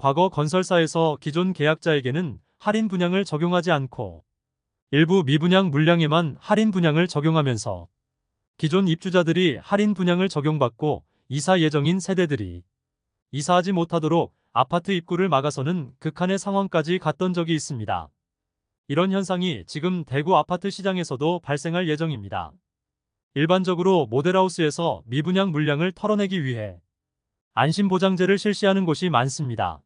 과거 건설사에서 기존 계약자에게는 할인 분양을 적용하지 않고 일부 미분양 물량에만 할인 분양을 적용하면서 기존 입주자들이 할인 분양을 적용받고 이사 예정인 세대들이 이사하지 못하도록 아파트 입구를 막아서는 극한의 상황까지 갔던 적이 있습니다. 이런 현상이 지금 대구 아파트 시장에서도 발생할 예정입니다. 일반적으로 모델하우스에서 미분양 물량을 털어내기 위해 안심보장제를 실시하는 곳이 많습니다.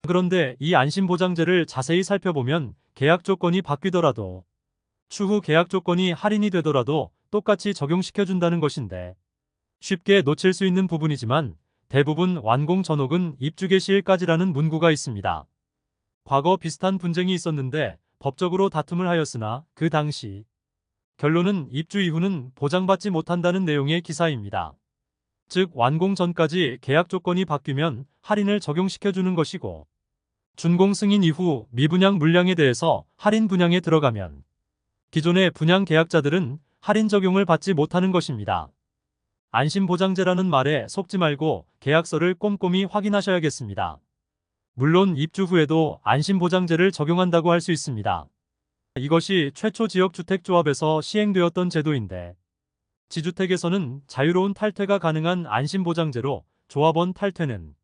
그런데 이 안심보장제를 자세히 살펴보면 계약 조건이 바뀌더라도 추후 계약 조건이 할인이 되더라도 똑같이 적용시켜준다는 것인데 쉽게 놓칠 수 있는 부분이지만 대부분 완공 전혹은 입주 개시일까지라는 문구가 있습니다. 과거 비슷한 분쟁이 있었는데 법적으로 다툼을 하였으나 그 당시 결론은 입주 이후는 보장받지 못한다는 내용의 기사입니다. 즉 완공 전까지 계약 조건이 바뀌면 할인을 적용시켜주는 것이고 준공 승인 이후 미분양 물량에 대해서 할인 분양에 들어가면 기존의 분양 계약자들은 할인 적용을 받지 못하는 것입니다. 안심보장제라는 말에 속지 말고 계약서를 꼼꼼히 확인하셔야겠습니다. 물론 입주 후에도 안심보장제를 적용한다고 할 수 있습니다. 이것이 최초 지역주택조합에서 시행되었던 제도인데 지주택에서는 자유로운 탈퇴가 가능한 안심보장제로 조합원 탈퇴는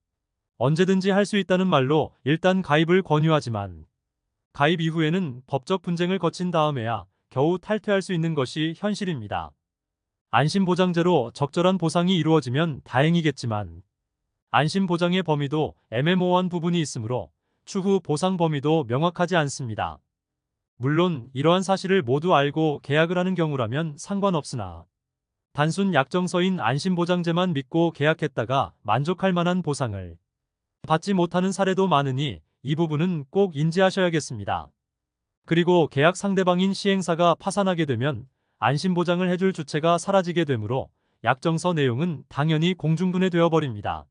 언제든지 할 수 있다는 말로 일단 가입을 권유하지만 가입 이후에는 법적 분쟁을 거친 다음에야 겨우 탈퇴할 수 있는 것이 현실입니다. 안심보장제로 적절한 보상이 이루어지면 다행이겠지만 안심보장의 범위도 애매모호한 부분이 있으므로 추후 보상 범위도 명확하지 않습니다. 물론 이러한 사실을 모두 알고 계약을 하는 경우라면 상관없으나 단순 약정서인 안심보장제만 믿고 계약했다가 만족할 만한 보상을 받지 못하는 사례도 많으니 이 부분은 꼭 인지하셔야겠습니다. 그리고 계약 상대방인 시행사가 파산하게 되면 안심보장을 해줄 주체가 사라지게 되므로 약정서 내용은 당연히 공중분해되어 버립니다.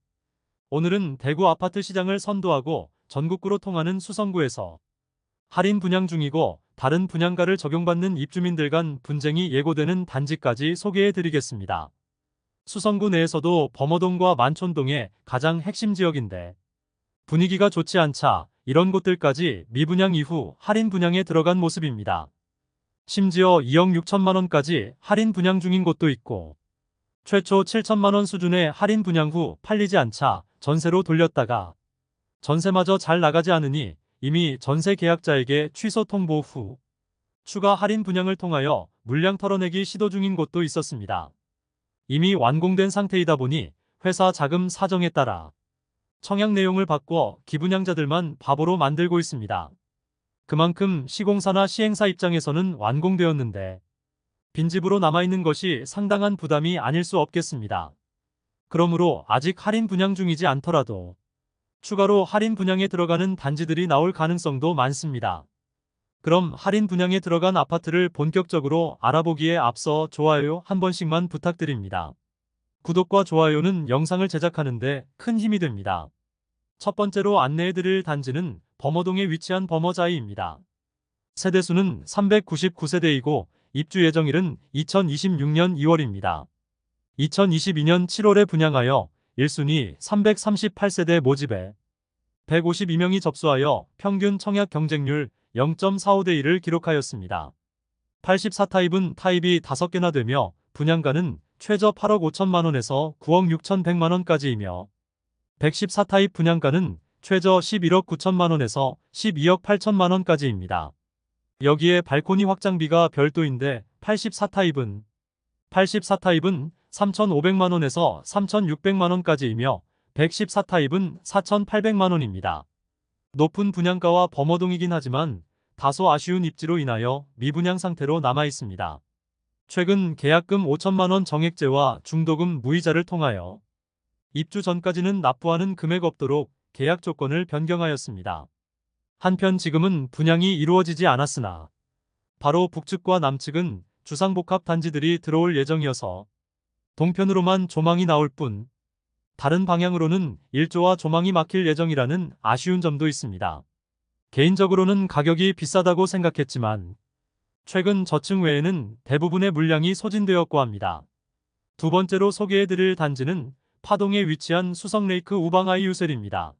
오늘은 대구 아파트 시장을 선도하고 전국구로 통하는 수성구에서 할인 분양 중이고 다른 분양가를 적용받는 입주민들 간 분쟁이 예고되는 단지까지 소개해드리겠습니다. 수성구 내에서도 범어동과 만촌동의 가장 핵심 지역인데 분위기가 좋지 않자 이런 곳들까지 미분양 이후 할인 분양에 들어간 모습입니다. 심지어 2억 6천만 원까지 할인 분양 중인 곳도 있고 최초 7천만 원 수준의 할인 분양 후 팔리지 않자 전세로 돌렸다가 전세마저 잘 나가지 않으니 이미 전세 계약자에게 취소 통보 후 추가 할인 분양을 통하여 물량 털어내기 시도 중인 곳도 있었습니다. 이미 완공된 상태이다 보니 회사 자금 사정에 따라 청약 내용을 바꿔 기분양자들만 바보로 만들고 있습니다. 그만큼 시공사나 시행사 입장에서는 완공되었는데 빈집으로 남아있는 것이 상당한 부담이 아닐 수 없겠습니다. 그러므로 아직 할인 분양 중이지 않더라도 추가로 할인 분양에 들어가는 단지들이 나올 가능성도 많습니다. 그럼 할인 분양에 들어간 아파트를 본격적으로 알아보기에 앞서 좋아요 한 번씩만 부탁드립니다. 구독과 좋아요는 영상을 제작하는데 큰 힘이 됩니다. 첫 번째로 안내해드릴 단지는 범어동에 위치한 범어자이입니다. 세대수는 399세대이고 입주 예정일은 2026년 2월입니다. 2022년 7월에 분양하여 1순위 338세대 모집에 152명이 접수하여 평균 청약 경쟁률 0.45대 1을 기록하였습니다. 84타입은 타입이 5개나 되며 분양가는 최저 8억 5천만 원에서 9억 6,100만 원까지이며 114타입 분양가는 최저 11억 9천만 원에서 12억 8천만 원까지입니다. 여기에 발코니 확장비가 별도인데 84타입은 3,500만 원에서 3,600만 원까지이며 114타입은 4,800만 원입니다. 높은 분양가와 범어동이긴 하지만 다소 아쉬운 입지로 인하여 미분양 상태로 남아 있습니다. 최근 계약금 5천만 원 정액제와 중도금 무이자를 통하여 입주 전까지는 납부하는 금액 없도록 계약 조건을 변경하였습니다. 한편 지금은 분양이 이루어지지 않았으나 바로 북측과 남측은 주상복합 단지들이 들어올 예정이어서 동편으로만 조망이 나올 뿐 다른 방향으로는 일조와 조망이 막힐 예정이라는 아쉬운 점도 있습니다. 개인적으로는 가격이 비싸다고 생각했지만 최근 저층 외에는 대부분의 물량이 소진되었고 합니다. 두 번째로 소개해드릴 단지는 파동에 위치한 수성레이크 우방아이 유셀입니다.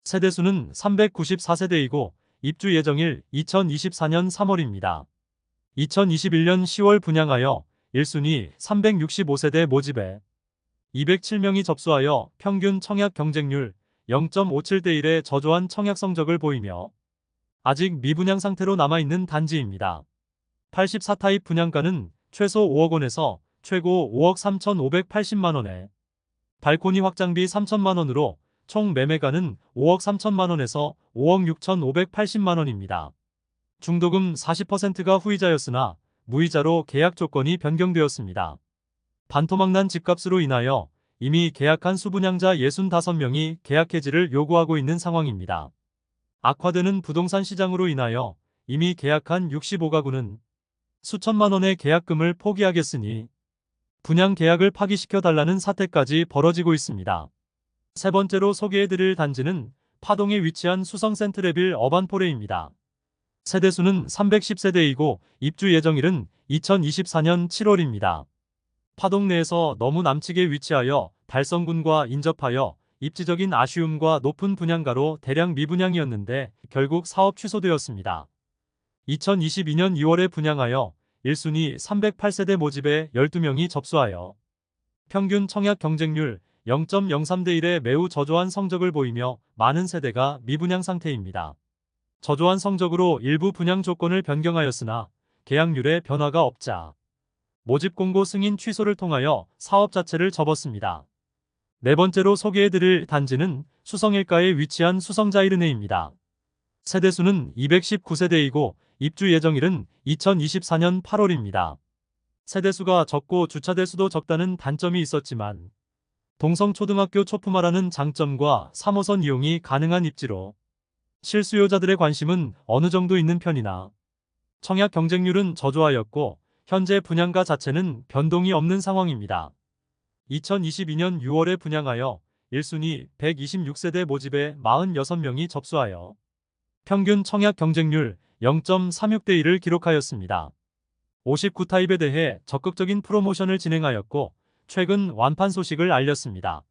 세대수는 394세대이고 입주 예정일 2024년 3월입니다. 2021년 10월 분양하여 1순위 365세대 모집에 207명이 접수하여 평균 청약 경쟁률 0.57대 1의 저조한 청약 성적을 보이며 아직 미분양 상태로 남아있는 단지입니다. 84타입 분양가는 최소 5억 원에서 최고 5억 3,580만 원에 발코니 확장비 3천만 원으로 총 매매가는 5억 3천만 원에서 5억 6,580만 원입니다. 중도금 40%가 후이자였으나 무이자로 계약 조건이 변경되었습니다. 반토막난 집값으로 인하여 이미 계약한 수분양자 65명이 계약 해지를 요구하고 있는 상황입니다. 악화되는 부동산 시장으로 인하여 이미 계약한 65가구는 수천만 원의 계약금을 포기하겠으니 분양 계약을 파기시켜달라는 사태까지 벌어지고 있습니다. 세 번째로 소개해드릴 단지는 파동에 위치한 수성 센트레빌 어반포레입니다. 세대수는 310세대이고 입주 예정일은 2024년 7월입니다. 파동 내에서 너무 남측에 위치하여 달성군과 인접하여 입지적인 아쉬움과 높은 분양가로 대량 미분양이었는데 결국 사업 취소되었습니다. 2022년 2월에 분양하여 1순위 308세대 모집에 12명이 접수하여 평균 청약 경쟁률 0.03대 1의 매우 저조한 성적을 보이며 많은 세대가 미분양 상태입니다. 저조한 성적으로 일부 분양 조건을 변경하였으나 계약률에 변화가 없자 모집 공고 승인 취소를 통하여 사업 자체를 접었습니다. 네 번째로 소개해드릴 단지는 수성일가에 위치한 수성자이르네입니다. 세대수는 219세대이고 입주 예정일은 2024년 8월입니다. 세대수가 적고 주차대 수도 적다는 단점이 있었지만 동성초등학교 초품화라는 장점과 3호선 이용이 가능한 입지로 실수요자들의 관심은 어느 정도 있는 편이나 청약 경쟁률은 저조하였고 현재 분양가 자체는 변동이 없는 상황입니다. 2022년 6월에 분양하여 1순위 126세대 모집에 46명이 접수하여 평균 청약 경쟁률 0.36대 1을 기록하였습니다. 59타입에 대해 적극적인 프로모션을 진행하였고 최근 완판 소식을 알렸습니다.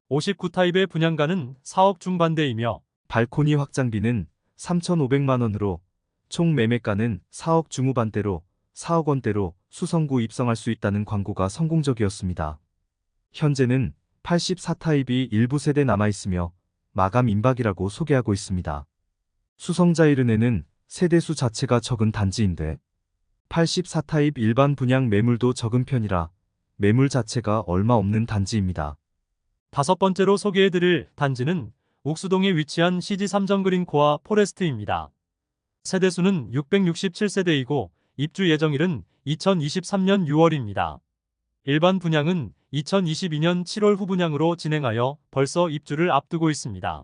59타입의 분양가는 4억 중반대이며 발코니 확장비는 3,500만 원으로 총 매매가는 4억 중후반대로 4억 원대로 수성구 입성할 수 있다는 광고가 성공적이었습니다. 현재는 84타입이 일부 세대 남아있으며 마감 임박이라고 소개하고 있습니다. 수성자이르네는 세대수 자체가 적은 단지인데 84타입 일반 분양 매물도 적은 편이라 매물 자체가 얼마 없는 단지입니다. 다섯 번째로 소개해드릴 단지는 옥수동에 위치한 CG 삼정그린코아 포레스트입니다. 세대수는 667세대이고 입주 예정일은 2023년 6월입니다. 일반 분양은 2022년 7월 후분양으로 진행하여 벌써 입주를 앞두고 있습니다.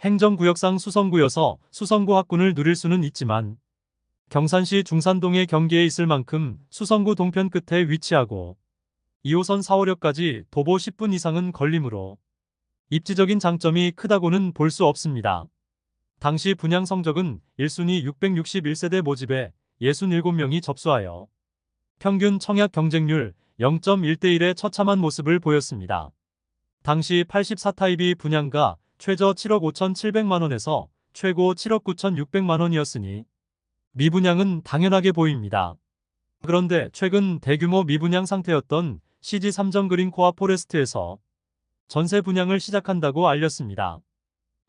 행정구역상 수성구여서 수성구 학군을 누릴 수는 있지만 경산시 중산동의 경계에 있을 만큼 수성구 동편 끝에 위치하고 2호선 4호역까지 도보 10분 이상은 걸리므로 입지적인 장점이 크다고는 볼 수 없습니다. 당시 분양 성적은 1순위 661세대 모집에 67명이 접수하여 평균 청약 경쟁률 0.1대 1의 처참한 모습을 보였습니다. 당시 84타입이 분양가 최저 7억 5,700만 원에서 최고 7억 9,600만 원이었으니 미분양은 당연하게 보입니다. 그런데 최근 대규모 미분양 상태였던 CG 삼정그린코아 포레스트에서 전세 분양을 시작한다고 알렸습니다.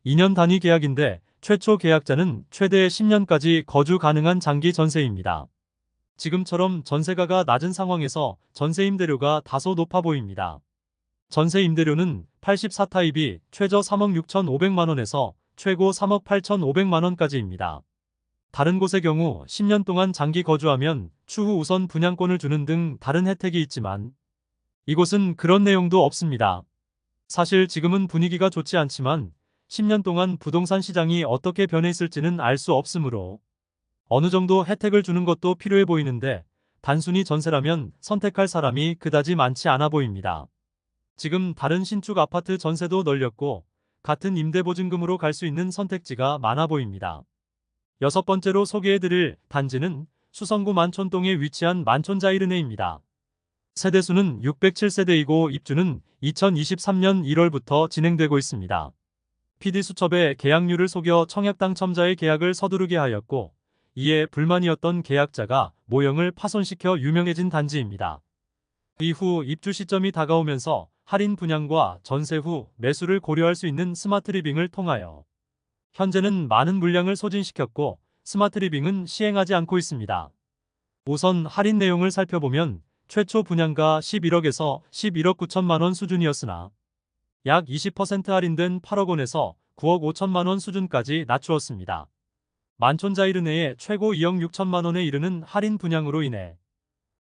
2년 단위 계약인데 최초 계약자는 최대 10년까지 거주 가능한 장기 전세입니다. 지금처럼 전세가가 낮은 상황에서 전세 임대료가 다소 높아 보입니다. 전세 임대료는 84타입이 최저 3억 6,500만 원에서 최고 3억 8,500만 원까지입니다. 다른 곳의 경우 10년 동안 장기 거주하면 추후 우선 분양권을 주는 등 다른 혜택이 있지만 이곳은 그런 내용도 없습니다. 사실 지금은 분위기가 좋지 않지만 10년 동안 부동산 시장이 어떻게 변해 있을지는 알 수 없으므로 어느 정도 혜택을 주는 것도 필요해 보이는데 단순히 전세라면 선택할 사람이 그다지 많지 않아 보입니다. 지금 다른 신축 아파트 전세도 널렸고 같은 임대보증금으로 갈 수 있는 선택지가 많아 보입니다. 여섯 번째로 소개해드릴 단지는 수성구 만촌동에 위치한 만촌자이르네입니다. 세대수는 607세대이고 입주는 2023년 1월부터 진행되고 있습니다. PD수첩에 계약률을 속여 청약 당첨자의 계약을 서두르게 하였고, 이에 불만이었던 계약자가 모형을 파손시켜 유명해진 단지입니다. 이후 입주 시점이 다가오면서 할인 분양과 전세 후 매수를 고려할 수 있는 스마트 리빙을 통하여 현재는 많은 물량을 소진시켰고, 스마트 리빙은 시행하지 않고 있습니다. 우선 할인 내용을 살펴보면 최초 분양가 11억에서 11억 9천만 원 수준이었으나 약 20% 할인된 8억 원에서 9억 5천만 원 수준까지 낮추었습니다. 만촌자이르 내에 최고 2억 6천만 원에 이르는 할인 분양으로 인해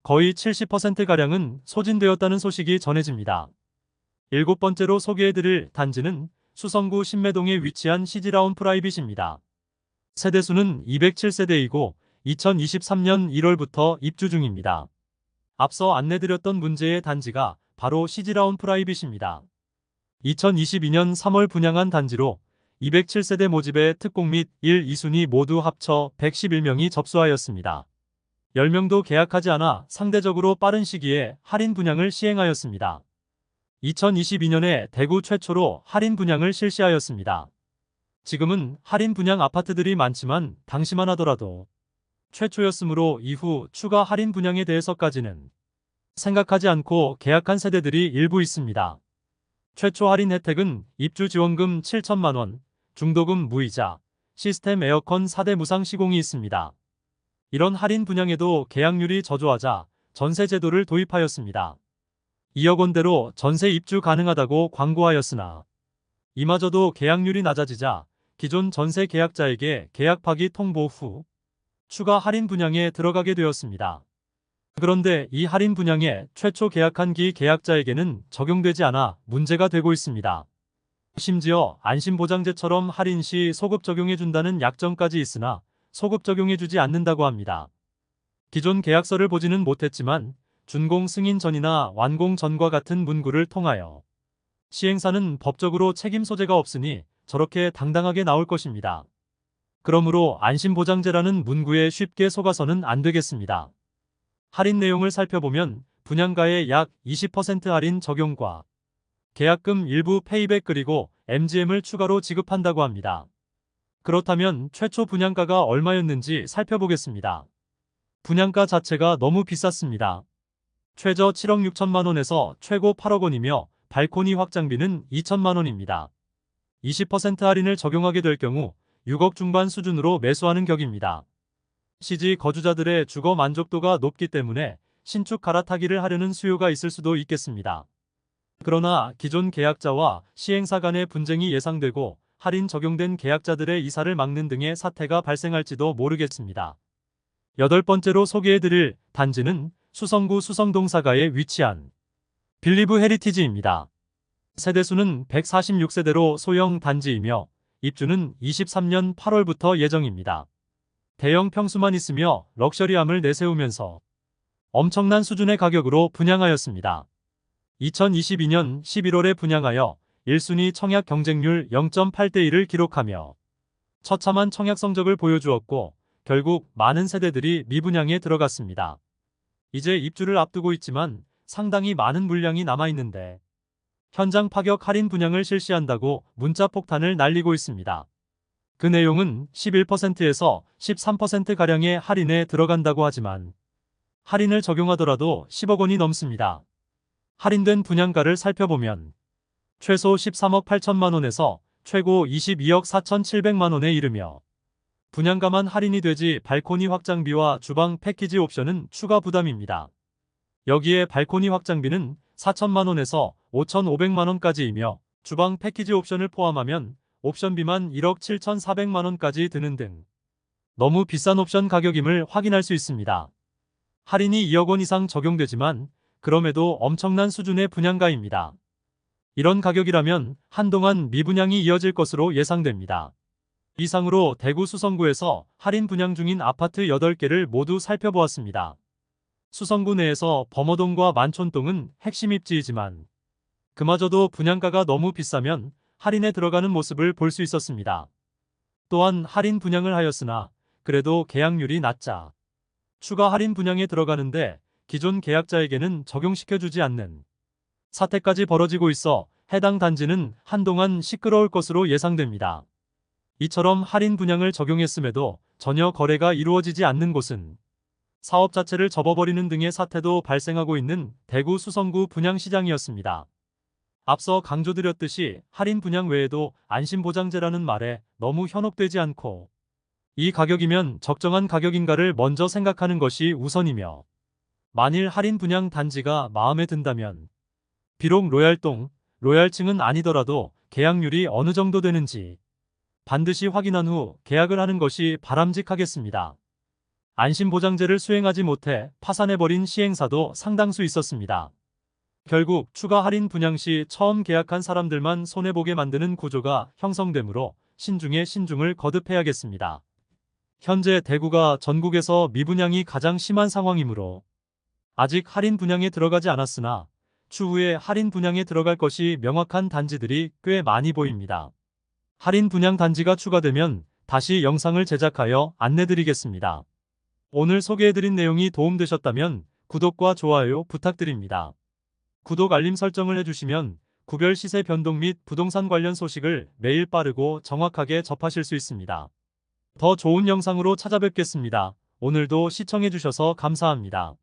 거의 70%가량은 소진되었다는 소식이 전해집니다. 일곱 번째로 소개해드릴 단지는 수성구 신매동에 위치한 시지라운 프라이빗입니다. 세대수는 207세대이고 2023년 1월부터 입주 중입니다. 앞서 안내드렸던 문제의 단지가 바로 시지라운 프라이빗입니다. 2022년 3월 분양한 단지로 207세대 모집의 특공 및 1, 2순위 모두 합쳐 111명이 접수하였습니다. 10명도 계약하지 않아 상대적으로 빠른 시기에 할인 분양을 시행하였습니다. 2022년에 대구 최초로 할인 분양을 실시하였습니다. 지금은 할인 분양 아파트들이 많지만 당시만 하더라도 최초였으므로 이후 추가 할인 분양에 대해서까지는 생각하지 않고 계약한 세대들이 일부 있습니다. 최초 할인 혜택은 입주 지원금 7천만 원, 중도금 무이자, 시스템 에어컨 4대 무상 시공이 있습니다. 이런 할인 분양에도 계약률이 저조하자 전세 제도를 도입하였습니다. 2억 원대로 전세 입주 가능하다고 광고하였으나 이마저도 계약률이 낮아지자 기존 전세 계약자에게 계약 파기 통보 후 추가 할인 분양에 들어가게 되었습니다. 그런데 이 할인 분양에 최초 계약한 기 계약자에게는 적용되지 않아 문제가 되고 있습니다. 심지어 안심보장제처럼 할인 시 소급 적용해준다는 약정까지 있으나 소급 적용해주지 않는다고 합니다. 기존 계약서를 보지는 못했지만 준공 승인 전이나 완공 전과 같은 문구를 통하여 시행사는 법적으로 책임 소재가 없으니 저렇게 당당하게 나올 것입니다. 그러므로 안심보장제라는 문구에 쉽게 속아서는 안 되겠습니다. 할인 내용을 살펴보면 분양가의 약 20% 할인 적용과 계약금 일부 페이백 그리고 MGM을 추가로 지급한다고 합니다. 그렇다면 최초 분양가가 얼마였는지 살펴보겠습니다. 분양가 자체가 너무 비쌌습니다. 최저 7억 6천만 원에서 최고 8억 원이며 발코니 확장비는 2천만 원입니다. 20% 할인을 적용하게 될 경우 6억 중반 수준으로 매수하는 격입니다. 시지 거주자들의 주거 만족도가 높기 때문에 신축 갈아타기를 하려는 수요가 있을 수도 있겠습니다. 그러나 기존 계약자와 시행사 간의 분쟁이 예상되고 할인 적용된 계약자들의 이사를 막는 등의 사태가 발생할지도 모르겠습니다. 여덟 번째로 소개해드릴 단지는 수성구 수성동 사가에 위치한 빌리브 헤리티지입니다. 세대수는 146세대로 소형 단지이며 입주는 23년 8월부터 예정입니다. 대형 평수만 있으며 럭셔리함을 내세우면서 엄청난 수준의 가격으로 분양하였습니다. 2022년 11월에 분양하여 1순위 청약 경쟁률 0.8대 1을 기록하며 처참한 청약 성적을 보여주었고 결국 많은 세대들이 미분양에 들어갔습니다. 이제 입주를 앞두고 있지만 상당히 많은 물량이 남아있는데 현장 파격 할인 분양을 실시한다고 문자 폭탄을 날리고 있습니다. 그 내용은 11%에서 13%가량의 할인에 들어간다고 하지만 할인을 적용하더라도 10억 원이 넘습니다. 할인된 분양가를 살펴보면 최소 13억 8천만 원에서 최고 22억 4천7백만 원에 이르며 분양가만 할인이 되지 발코니 확장비와 주방 패키지 옵션은 추가 부담입니다. 여기에 발코니 확장비는 4천만 원에서 5,500만 원까지이며 주방 패키지 옵션을 포함하면 옵션비만 1억 7,400만 원까지 드는 등 너무 비싼 옵션 가격임을 확인할 수 있습니다. 할인이 2억 원 이상 적용되지만 그럼에도 엄청난 수준의 분양가입니다. 이런 가격이라면 한동안 미분양이 이어질 것으로 예상됩니다. 이상으로 대구 수성구에서 할인 분양 중인 아파트 8개를 모두 살펴보았습니다. 수성구 내에서 범어동과 만촌동은 핵심 입지이지만 그마저도 분양가가 너무 비싸면 할인에 들어가는 모습을 볼 수 있었습니다. 또한 할인 분양을 하였으나 그래도 계약률이 낮자 추가 할인 분양에 들어가는데 기존 계약자에게는 적용시켜주지 않는 사태까지 벌어지고 있어 해당 단지는 한동안 시끄러울 것으로 예상됩니다. 이처럼 할인 분양을 적용했음에도 전혀 거래가 이루어지지 않는 곳은 사업 자체를 접어버리는 등의 사태도 발생하고 있는 대구 수성구 분양시장이었습니다. 앞서 강조드렸듯이 할인 분양 외에도 안심보장제라는 말에 너무 현혹되지 않고 이 가격이면 적정한 가격인가를 먼저 생각하는 것이 우선이며, 만일 할인 분양 단지가 마음에 든다면 비록 로얄동, 로얄층은 아니더라도 계약률이 어느 정도 되는지 반드시 확인한 후 계약을 하는 것이 바람직하겠습니다. 안심보장제를 수행하지 못해 파산해버린 시행사도 상당수 있었습니다. 결국 추가 할인 분양 시 처음 계약한 사람들만 손해보게 만드는 구조가 형성되므로 신중에 신중을 거듭해야겠습니다. 현재 대구가 전국에서 미분양이 가장 심한 상황이므로 아직 할인 분양에 들어가지 않았으나 추후에 할인 분양에 들어갈 것이 명확한 단지들이 꽤 많이 보입니다. 할인 분양 단지가 추가되면 다시 영상을 제작하여 안내드리겠습니다. 오늘 소개해드린 내용이 도움되셨다면 구독과 좋아요 부탁드립니다. 구독 알림 설정을 해주시면 구별 시세 변동 및 부동산 관련 소식을 매일 빠르고 정확하게 접하실 수 있습니다. 더 좋은 영상으로 찾아뵙겠습니다. 오늘도 시청해주셔서 감사합니다.